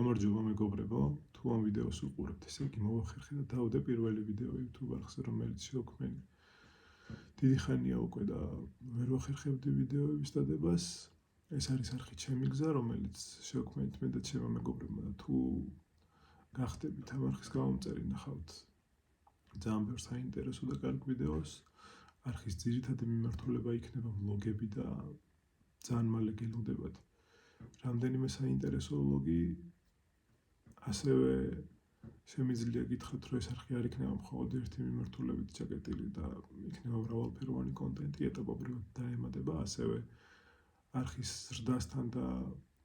გამარჯობა მეგობრებო, თუ ამ ვიდეოს უყურებთ, ესე იგი მოვახერხე და დავდე პირველი ვიდეო YouTube არხზე, რომელიც შეუქმენი. დიდი ხანია უკვე და ვერ ვახერხებდი ვიდეოების დადებას. ეს არის არხი ჩემი გზა, რომელიც შეუქმენით მე და ჩემმა მეგობრებმა და თუ გახდებით ამ არხის გამომწერი, ნახავთ ძალიან ბევრ საინტერესო და კარგ ვიდეოს. არხის ძირითადი მიმართულება იქნება ვლოგები და ძალიან მალე გელოდებათ რამდენიმე საინტერესო ვლოგი. ასევე შემიძლია გითხრათ, რომ ეს არხი არ იქნება მხოლოდ ერთი მიმართულებით ჩაკეტილი და იქნება მრავალფეროვანი კონტენტი, ეტაპობრივად დაემატება, ასევე არხის ზრდასთან და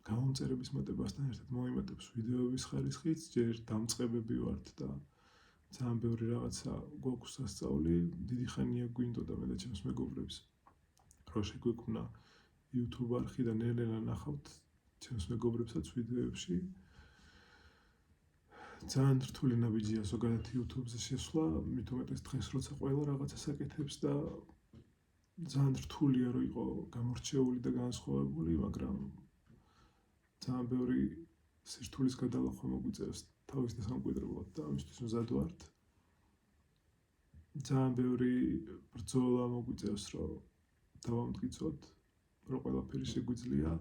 გამომწერების მატებასთან ერთად მოიმატებს ვიდეოების ხარისხიც, ჯერ დამწყებები ვართ და ძალიან ბევრი რაღაცა გვაქვს სასწაული. დიდი ხანია გვინდოდა მე და ჩემს მეგობრებს, რომ შეგვექმნა YouTube არხი და ნელ-ნელა ნახავთ ჩემს მეგობრებსაც ვიდეოებში. ძალიან რთული ნაბიჯია ზოგადად YouTube-ზე შესვლა, მით უმეტეს დღეს როცა ყველა რაღაცას აკეთებს და ძალიან რთულია რომ იყო გამორჩეული და განსხვავებული, მაგრამ ძალიან ბევრი სირთულის გადალახვა მოგვიწევს თავის დასამკვიდრებლად და ამისთვის მზად ვართ. ძალიან ბევრი ბრძოლა მოგვიწევს რომ დავამტკიცოთ, რომ ყველაფერი შეგვიძლია.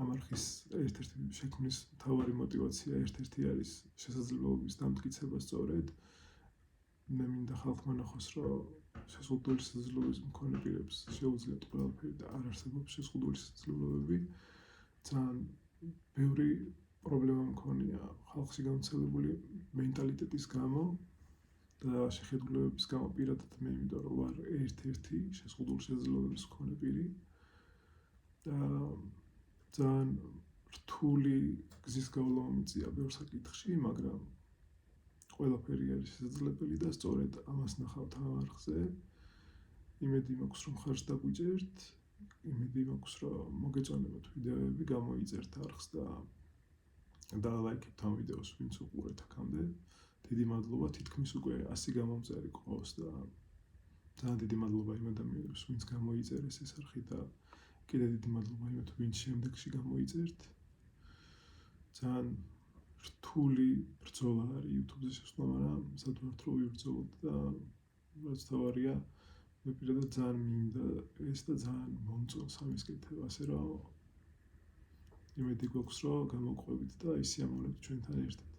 ამ არხის ერთ-ერთი შექმნის მთავარი мотиваცია ერთ-ერთი არის შესაძლებლობების დამტკიცება სწორედ. მე მინდა ხალხმა ნახოს, რომ შეზღუდული შესაძლებლობის მქონე პირებს შეუძლიათ ყველაფერი და არ არსებობს შეზღუდული შესაძლებლობები. ძალიან ბევრი პრობლემა მქონია ხალხში გავრცელებული მენტალიტეტის გამო და შეხედულებების გამო. პირადად მე იმიტომ რომ ვარ ერთ-ერთი შეზღუდული შესაძლებლობების მქონე პირი და ძალიან რთული გზის გავლა მომიწია ბევრ საკითხში, მაგრამ ყველაფერი არის შესაძლებელი და სწორედ ამას ნახავთ ამ არხზე. იმედი მაქვს, რომ ხარჯ დაგვიჭერთ, იმედი მაქვს, რომ მოგეწონებათ ვიდეოები, გამოიწერთ არხს და დალაიქებთ ამ ვიდეოს, ვინც უყურეთ აქამდე. დიდი მადლობა, თითქმის უკვე 100 გამომწერი ყავს და ძალიან დიდი მადლობა იმ ადამიანებს, ვინც გამოიწერეს ეს არხი და კიდევ დიდი მადლობა იმათ, ვინც შემდეგში გამოიწერთ. ძალიან რთული ბრძოლა არის YouTube-ზე შესვლა, მაგრამ მზად ვართ რომ ვიბრძოლოთ და რაც თავარია, მე პირადად ძალიან მინდა ეს და ძალიან მომწონს ამის კეთება, ასე რომ იმედი გვაქვს, რომ გამოვყვებით და ისე ამოვნებთ ჩვენთან ერთად.